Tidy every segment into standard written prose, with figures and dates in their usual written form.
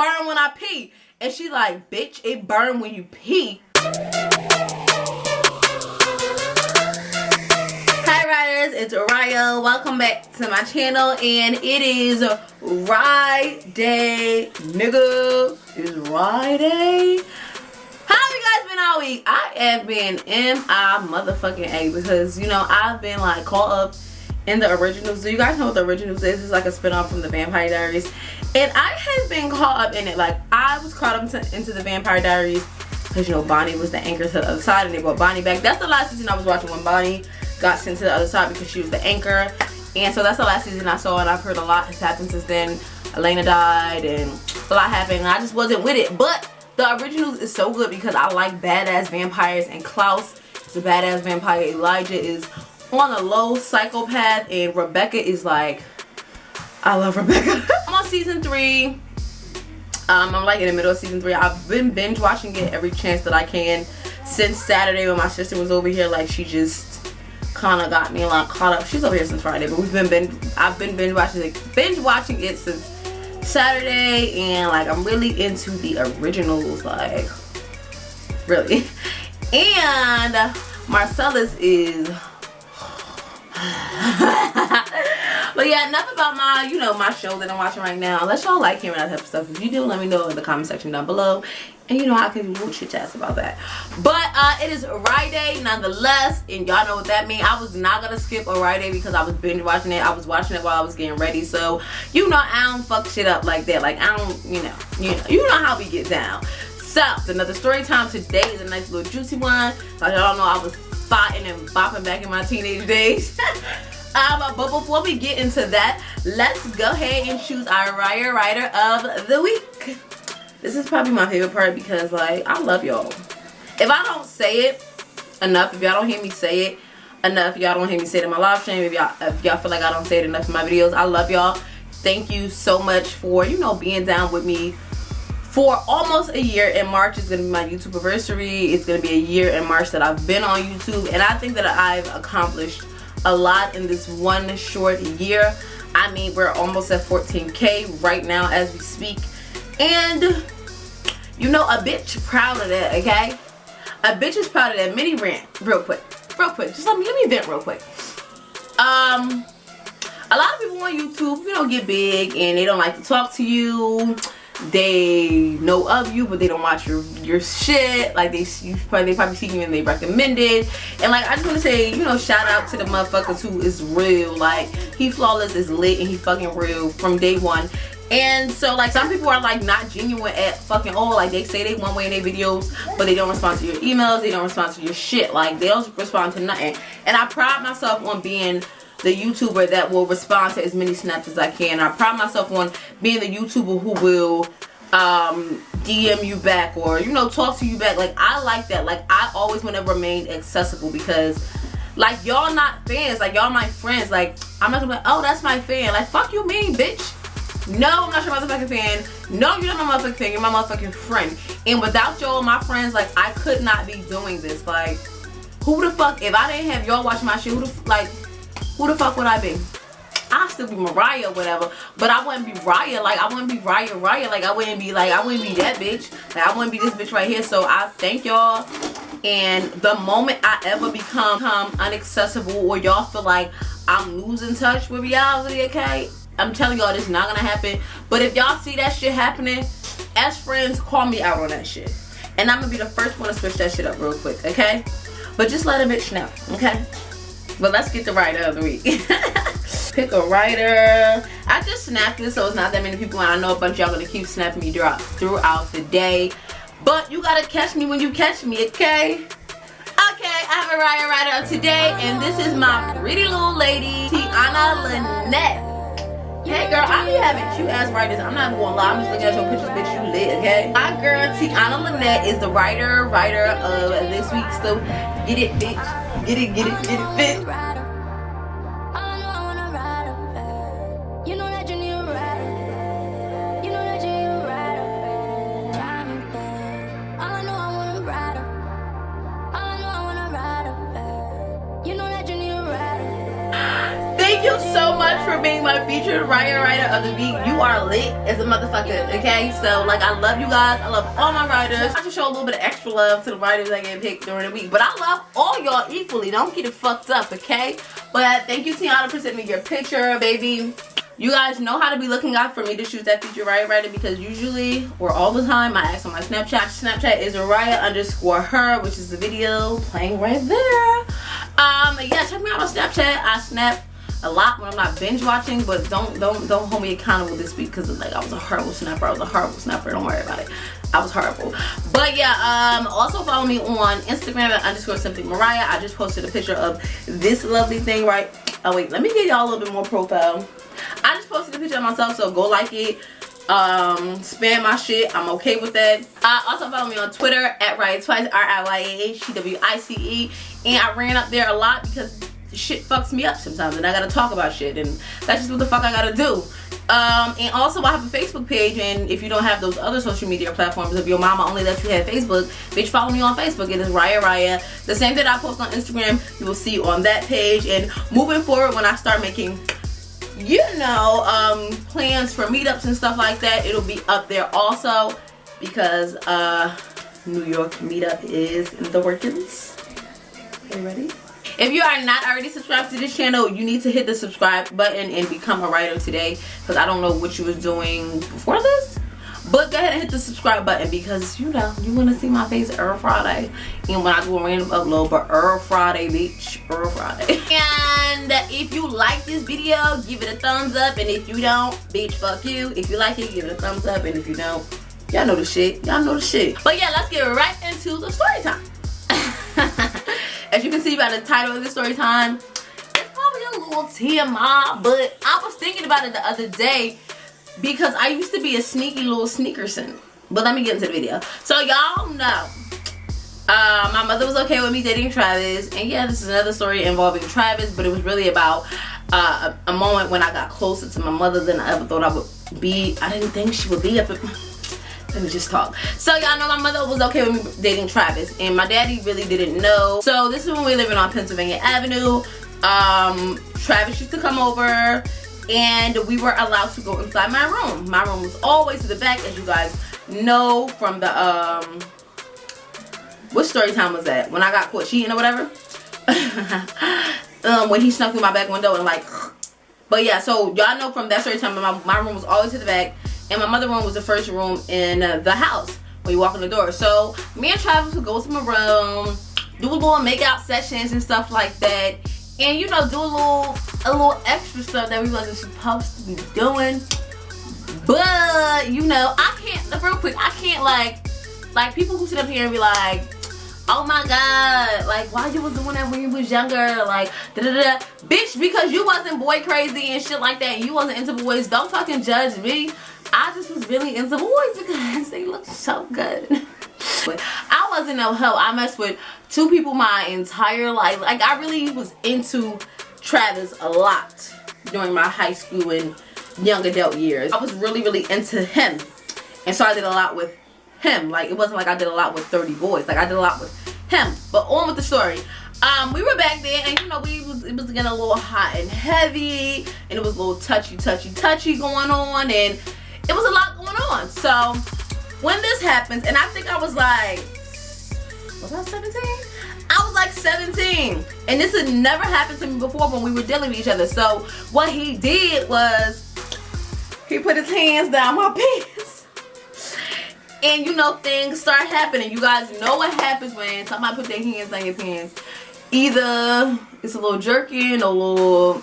burn when I pee. And she like, bitch, it burn when you pee. Hi Riders, it's Riyah. Welcome back to my channel, and it is Ride Day, nigga. It's Ride Day. How have you guys been all week? I have been M.I. motherfucking A, because you know I've been like caught up in the originals. Do you guys know what the originals is? It's like a spin-off from the Vampire Diaries, and I have been caught up in it. Like I was caught up into the Vampire Diaries because you know Bonnie was the anchor to the other side, and they brought Bonnie back. That's the last season I was watching, when Bonnie got sent to the other side because she was the anchor. And so that's the last season I saw, and I've heard a lot has happened since then. Elena died and a lot happened, and I just wasn't with it. But the originals is so good because I like badass vampires, and Klaus is a badass vampire. Elijah is on a low psychopath, and Rebecca is like, I love Rebecca. I'm on season 3. I'm like in the middle of season 3. I've been binge watching it every chance that I can since Saturday when my sister was over here. Like she just kind of got me like caught up. She's over here since Friday, but I've been binge watching it since Saturday, and like I'm really into the originals, like really. And Marcellus is but yeah, enough about my, you know, my show that I'm watching right now. Unless y'all like hearing that type of stuff. If you do, let me know in the comment section down below, and you know I can do chit chats about that. But it is Ride Day nonetheless, and y'all know what that means. I was not gonna skip a Ride Day because I was binge watching it. I was watching it while I was getting ready, so you know I don't fuck shit up like that. Like I don't, you know how we get down. So it's another story time. Today is a nice little juicy one. Like y'all know I was fighting and bopping back in my teenage days. But before we get into that, let's go ahead and choose our Riyah Rider of the week. This is probably my favorite part because like I love y'all. If I don't say it enough, if y'all don't hear me say it enough, y'all don't hear me say it in my live stream, if y'all feel like I don't say it enough in my videos, I love y'all. Thank you so much for, you know, being down with me for almost a year. In March is going to be my YouTube anniversary. It's going to be a year in March that I've been on YouTube, and I think that I've accomplished a lot in this one short year. I mean, we're almost at 14K right now as we speak, and you know, a bitch proud of that, okay? A bitch is proud of that. Mini rant real quick, just let me vent real quick. A lot of people on YouTube, you know, get big and they don't like to talk to you. They know of you, but they don't watch your shit. Like they probably see you and they recommend it. And like I just want to say, you know, shout out to the motherfuckers who is real. Like He Flawless is lit and he fucking real from day one. And so like some people are like not genuine at fucking all. Like they say they one way in their videos, but they don't respond to your emails, they don't respond to your shit. Like they don't respond to nothing. And I pride myself on being the YouTuber that will respond to as many snaps as I can. I pride myself on being the YouTuber who will DM you back, or you know, talk to you back. Like I like that. Like I always want to remain accessible, because like y'all not fans, like y'all my friends. Like I'm not gonna be like, oh that's my fan. Like fuck you mean, bitch. No, I'm not your motherfucking fan. No, you're not my motherfucking fan. You're my motherfucking friend. And without y'all, my friends, like I could not be doing this. Like who the fuck, if I didn't have y'all watching my shit, who the fuck would I be? I'll still be Mariah or whatever, but I wouldn't be Riyah. Like I wouldn't be Riyah. Like I wouldn't be that bitch. Like I wouldn't be this bitch right here. So I thank y'all. And the moment I ever become unaccessible, or y'all feel like I'm losing touch with reality, okay, I'm telling y'all this is not gonna happen. But if y'all see that shit happening, as friends, call me out on that shit, and I'm gonna be the first one to switch that shit up real quick, okay? But just let a bitch know, okay? But let's get the Rider of the week. Pick a Rider. I just snapped this, so it's not that many people, and I know a bunch of y'all gonna keep snapping me throughout the day. But you gotta catch me when you catch me, okay? Okay, I have a Riyah Rider of today, and this is my pretty little lady, Tiana Lynette. Hey girl, I be having cute ass writers. I'm not gonna lie, I'm just looking at your pictures, bitch, you lit, okay? My girl, Tiana Lynette, is the Rider of this week, so get it, bitch. Get it, bitch. Thank you so much for being my featured Riyah Rider of the week. You are lit as a motherfucker, okay? So, like, I love you guys. I love all my riders. I should show a little bit of extra love to the riders that get picked during the week. But I love all y'all equally. Don't get it fucked up, okay? But thank you, Tiana, for sending me your picture, baby. You guys know how to be looking out for me to shoot that feature Riyah Rider, because usually or all the time I ask on my Snapchat. Snapchat is Riyah_her, which is the video playing right there. Yeah, check me out on Snapchat. I snap a lot when I'm not binge watching, but don't hold me accountable this week, because like I was a horrible snapper. Don't worry about it. I was horrible. But yeah, also follow me on Instagram at _simply_Mariah. I just posted a picture of this lovely thing, right? Oh wait, let me give y'all a little bit more profile. I just posted a picture of myself, so go like it. Spam my shit. I'm okay with that. Also follow me on Twitter at Riyah Twice, RIYAHTWICE. And I ran up there a lot because the shit fucks me up sometimes, and I gotta talk about shit, and that's just what the fuck I gotta do. And also I have a Facebook page, and if you don't have those other social media platforms, if your mama only lets you have Facebook, bitch, follow me on Facebook. It is Riyah. The same that I post on Instagram, you will see on that page. And moving forward, when I start making, you know, plans for meetups and stuff like that, it'll be up there also, because New York meetup is in the workings. Are you ready? If you are not already subscribed to this channel, you need to hit the subscribe button and become a rider today, because I don't know what you was doing before this. But go ahead and hit the subscribe button, because you know you want to see my face every Friday, and when I do a random upload, but every Friday, bitch, every Friday. And if you like this video, give it a thumbs up, and if you don't, bitch, fuck you. If you like it, give it a thumbs up, and if you don't, y'all know the shit. Y'all know the shit. But yeah, let's get right into the story time. As you can see by the title of the story time, it's probably a little TMI, but I was thinking about it the other day, because I used to be a sneaky little sneakerson. But let me get into the video. So y'all know, my mother was okay with me dating Travis. And yeah, this is another story involving Travis, but it was really about a moment when I got closer to my mother than I ever thought I would be. I didn't think she would be up at... Let me just talk. So y'all know my mother was okay with me dating Travis, and my daddy really didn't know. So this is when we were living on Pennsylvania Avenue. Travis used to come over, and we were allowed to go inside my room. My room was always to the back, as you guys know from the what story time was that? When I got caught cheating or whatever. When he snuck through my back window and like. But yeah, so y'all know from that story time, my room was always to the back. And my mother's room was the first room in the house when you walk in the door. So me and Travis would go to my room, do a little make-out sessions and stuff like that, and you know, do a little extra stuff that we wasn't supposed to be doing. But you know, I can't, real quick, I can't like people who sit up here and be like, oh my god, like why you was doing that when you was younger, like da-da-da. Bitch, because you wasn't boy crazy and shit like that, and you wasn't into boys, don't fucking judge me. I just was really into boys because they look so good. But I wasn't no hoe. I messed with two people my entire life. Like I really was into Travis a lot during my high school and young adult years. I was really into him, and so I did a lot with him. Like it wasn't like I did a lot with 30 boys. Like I did a lot with him. But on with the story. We were back there, and you know, it was getting a little hot and heavy, and it was a little touchy going on, and it was a lot going on. So when this happens, and I think I was like, was I 17? I was like 17, and this had never happened to me before when we were dealing with each other. So what he did was he put his hands down my pants, and you know, things start happening. You guys know what happens when somebody put their hands down your pants. Either it's a little jerking or a little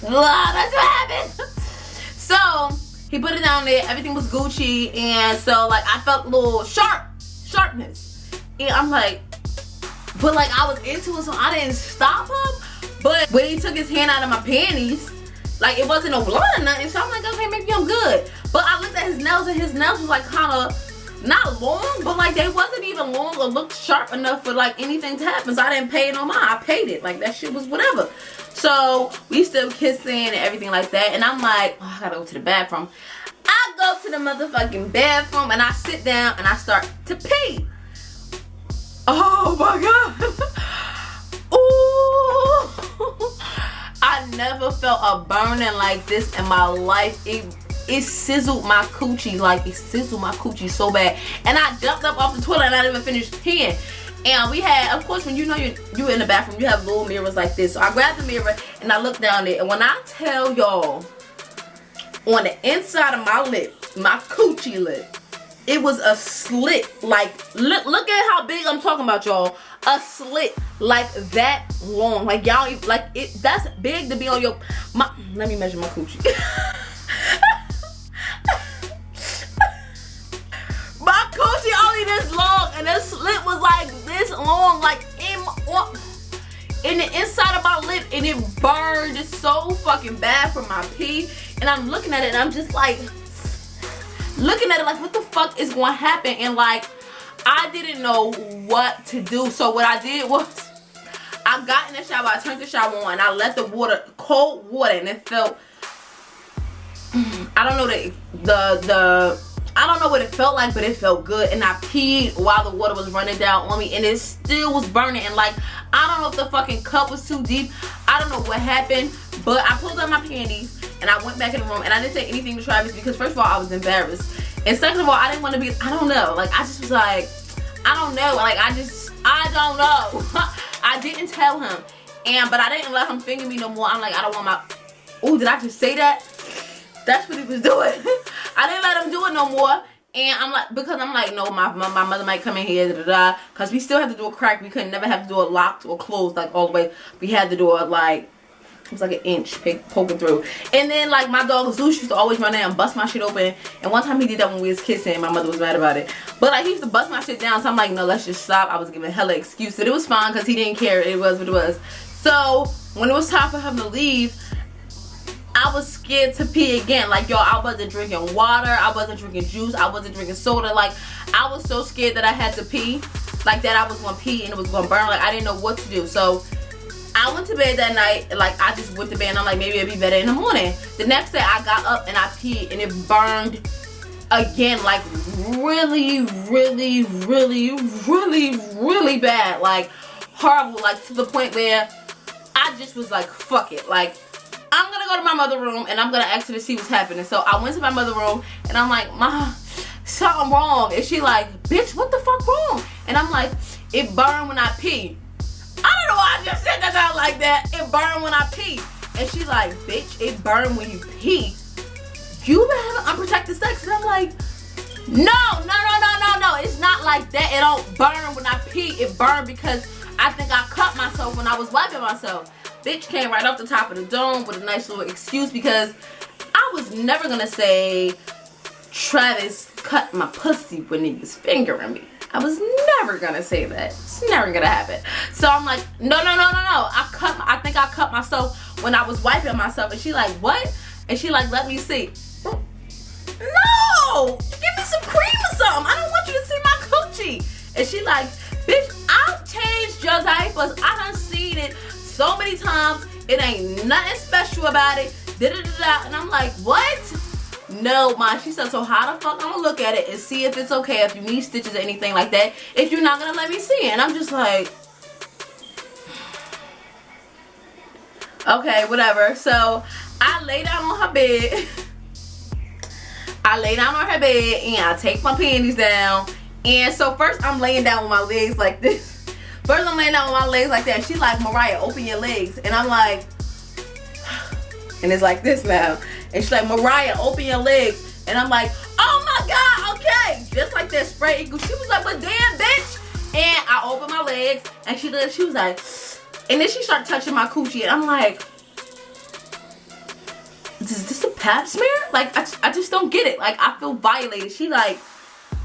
that's what happened. So he put it down there, everything was Gucci, and so like I felt a little sharpness, and I'm like, but like I was into it, so I didn't stop him. But when he took his hand out of my panties, like it wasn't no blood or nothing, so I'm like, okay, maybe I'm good. But I looked at his nails, and his nails was like kind of not long, but like they wasn't even long or looked sharp enough for like anything to happen. So I didn't pay it on mine. I paid it. Like that shit was whatever. So we still kissing and everything like that, and I'm like, oh, I gotta go to the bathroom. I go to the motherfucking bathroom, and I sit down and I start to pee. Oh my god. Ooh. I I never felt a burning like this in my life. It sizzled my coochie, like it sizzled my coochie so bad. And I jumped up off the toilet and I didn't even finish peeing. And we had, of course, when you know you're in the bathroom, you have little mirrors like this. So I grabbed the mirror and I looked down there. And when I tell y'all, on the inside of my lip, my coochie lip, it was a slit. Like, look at how big I'm talking about, y'all. A slit like that long. Like, y'all, like, that's big to be on your, let me measure my coochie. My coochie only this long, and the slit was like this long, like in the inside of my lip, and it burned so fucking bad from my pee. And I'm looking at it, and I'm just like, looking at it like, what the fuck is going to happen? And like, I didn't know what to do. So what I did was, I got in the shower, I turned the shower on, and I let the water, cold water, and it felt, I don't know I don't know what it felt like, but it felt good. And I peed while the water was running down on me, and it still was burning. And like, I don't know if the fucking cup was too deep. I don't know what happened, but I pulled out my panties and I went back in the room, and I didn't say anything to Travis because first of all, I was embarrassed. And second of all, I didn't want to be, I don't know. Like, I just was like, I don't know. Like, I don't know. I didn't tell him. But I didn't let him finger me no more. I'm like, I don't want my, oh, did I just say that? That's what he was doing. I didn't let him do it no more. And I'm like, because I'm like, no, my mother might come in here, because we still have to do a crack. We couldn't never have to do it locked or closed, like all the way. We had to do it like, it was like an inch poking through. And then like my dog Zeus used to always run down and bust my shit open. And one time he did that when we was kissing. My mother was mad about it. But like, he used to bust my shit down. So I'm like, no, let's just stop. I was giving hella excuse. But it was fine because he didn't care. It was what it was. So when it was time for him to leave, I was scared to pee again. Like, y'all, I wasn't drinking water. I wasn't drinking juice. I wasn't drinking soda. Like, I was so scared that I had to pee. Like, that I was going to pee and it was going to burn. Like, I didn't know what to do. So I went to bed that night. Like, I just went to bed and I'm like, maybe it'll be better in the morning. The next day, I got up and I peed and it burned again. Like, really, really, really, really, really bad. Like, horrible. Like, to the point where I just was like, fuck it. Like, I'm gonna go to my mother's room and I'm gonna ask her to see what's happening. So I went to my mother's room and I'm like, Ma, something wrong. And she like, bitch, what the fuck wrong? And I'm like, it burned when I pee. I don't know why I just said that out like that. It burned when I pee. And she's like, bitch, it burned when you pee. You been having unprotected sex? And I'm like, no. It's not like that. It don't burn when I pee. It burned because I think I cut myself when I was wiping myself. Bitch came right off the top of the dome with a nice little excuse because I was never gonna say Travis cut my pussy when he was fingering me. I was never gonna say that. It's never gonna happen. So I'm like, no. I think I cut myself when I was wiping myself. And she like, what? And she like, let me see. No! Give me some cream or something. I don't want you to see my coochie. And she like, bitch, I've changed your diapers. I done seen it so many times. It ain't nothing special about it. And I'm like, what? No, Ma. She said, so how the fuck I'm gonna look at it and see if it's okay, if you need stitches or anything like that, if you're not gonna let me see it? And I'm just like, okay, whatever. So I lay down on her bed. And I take my panties down. And so first I'm laying down with my legs like this. First I'm laying down with my legs like that. She's like, Mariah, open your legs. And I'm like, and it's like this now. And she's like, Mariah, open your legs. And I'm like, oh my God, okay. Just like that spray eagle. She was like, but damn, bitch. And I opened my legs and she was like, and then she started touching my coochie. And I'm like, is this a pap smear? Like, I just don't get it. Like, I feel violated. She like,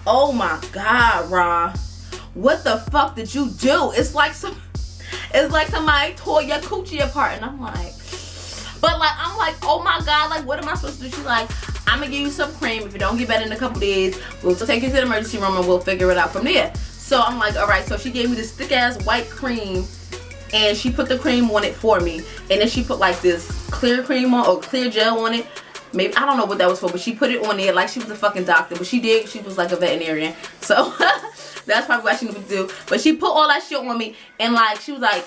oh my God, Ra. What the fuck did you do? It's like somebody tore your coochie apart. And I'm like, but like, I'm like, oh my God, like, what am I supposed to do? She's like, I'm gonna give you some cream. If you don't get better in a couple days, we'll take you to the emergency room and we'll figure it out from there. So I'm like, all right. So she gave me this thick ass white cream and she put the cream on it for me. And then she put like this clear cream on, or clear gel on it. Maybe, I don't know what that was for, but she put it on there like she was a fucking doctor. But she was like a veterinarian. So that's probably what she knew what to do. But she put all that shit on me and like, she was like,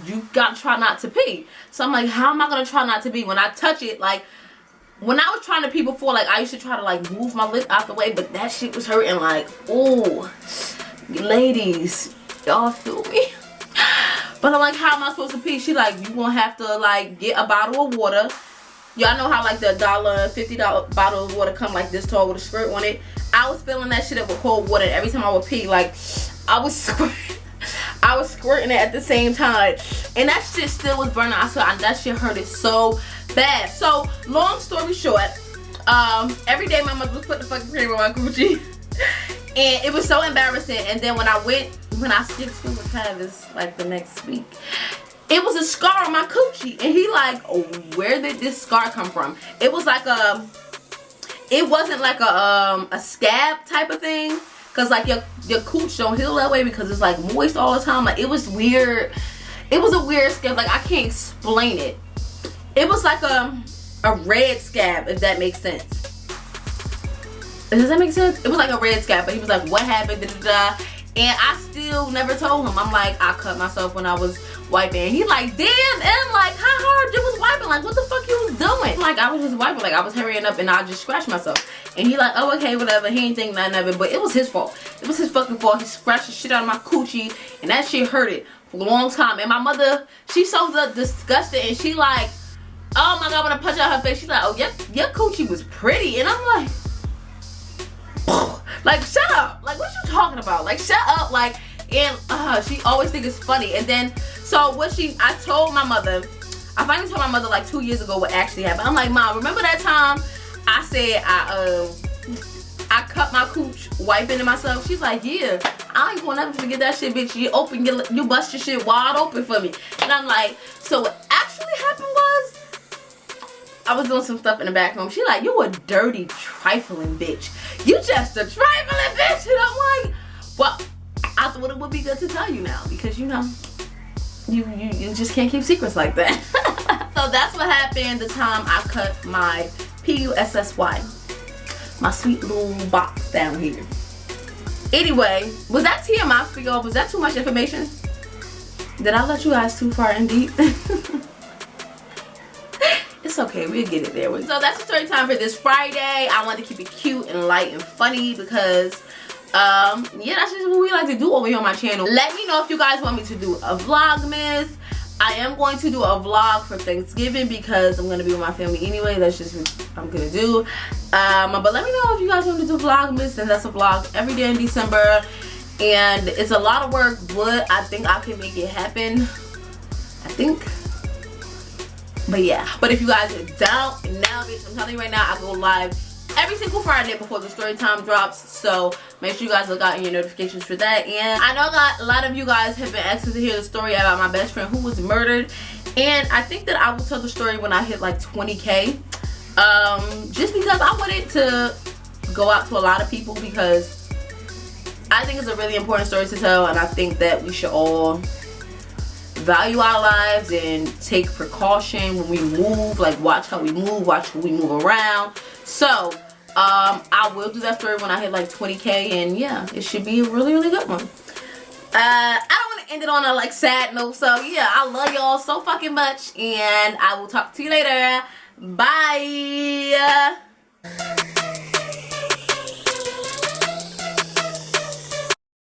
you gotta try not to pee. So I'm like, how am I gonna try not to pee when I touch it? Like, when I was trying to pee before, like, I used to try to like move my lip out the way, but that shit was hurting. Like, oh, ladies, y'all feel me? But I'm like, how am I supposed to pee? She like, you gonna have to like get a bottle of water. Y'all know how like the $50 bottle of water come like this tall with a squirt on it. I was filling that shit up with cold water, and every time I would pee, like, I was squirting it at the same time, and that shit still was burning. I swear, that shit hurted so bad. So long story short, every day my mother would put the fucking cream on my coochie, and it was so embarrassing. And then when I skipped school with Travis like the next week, it was a scar on my coochie, and he like, oh, where did this scar come from? It was like it wasn't like a scab type of thing, cause like your cooch don't heal that way because it's like moist all the time. Like, it was weird. It was a weird scab. Like, I can't explain it. It was like a red scab, if that makes sense. Does that make sense? It was like a red scab, but he was like, what happened? Da, da, da. And I still never told him. I'm like, I cut myself when I was wiping. He like, damn, and like, how hard you was wiping? Like, what the fuck you was doing? Like, I was just wiping. Like, I was hurrying up and I just scratched myself. And he like, oh, okay, whatever. He ain't think nothing of it. But it was his fault. It was his fucking fault. He scratched the shit out of my coochie, and that shit hurted for a long time. And my mother, she's so disgusted, and she like, oh my God, when I punch out her face, she's like, oh, your coochie was pretty. And I'm like, like, shut up. Like, what you talking about? Like, shut up. Like, and she always think it's funny. And then, so I told my mother, I finally told my mother like 2 years ago what actually happened. I'm like, Mom, remember that time I said I cut my cooch wiping it myself? She's like, yeah, I ain't gonna never forget that shit, bitch. You bust your shit wide open for me. And I'm like, so what actually happened was, I was doing some stuff in the back room. She like, you a dirty, trifling bitch. You just a trifling bitch. And I'm like, well, I thought it would be good to tell you now, because you know, you just can't keep secrets like that. So that's what happened the time I cut my PUSSY, my sweet little box down here. Anyway, was that TMI for y'all? Was that too much information? Did I let you guys too far in deep? It's okay, we'll get it there. So that's the story time for this Friday. I wanted to keep it cute and light and funny because yeah, that's just what we like to do over here on my channel. Let me know if you guys want me to do a vlogmas. I am going to do a vlog for Thanksgiving because I'm going to be with my family anyway. That's just what I'm going to do. But let me know if you guys want me to do vlogmas, and that's a vlog every day in December. And it's a lot of work, but I think I can make it happen. I think. But yeah, but if you guys don't now, bitch, I'm telling you right now, I go live every single Friday before the story time drops. So make sure you guys look out in your notifications for that. And I know that a lot of you guys have been asking to hear the story about my best friend who was murdered, and I think that I will tell the story when I hit like 20K, just because I wanted to go out to a lot of people, because I think it's a really important story to tell, and I think that we should all value our lives and take precaution when we move. Like, watch how we move, watch who we move around. So I will do that story when I hit like 20K, and yeah, it should be a really, really good one. I don't want to end it on a like sad note, so yeah, I love y'all so fucking much, and I will talk to you later. Bye.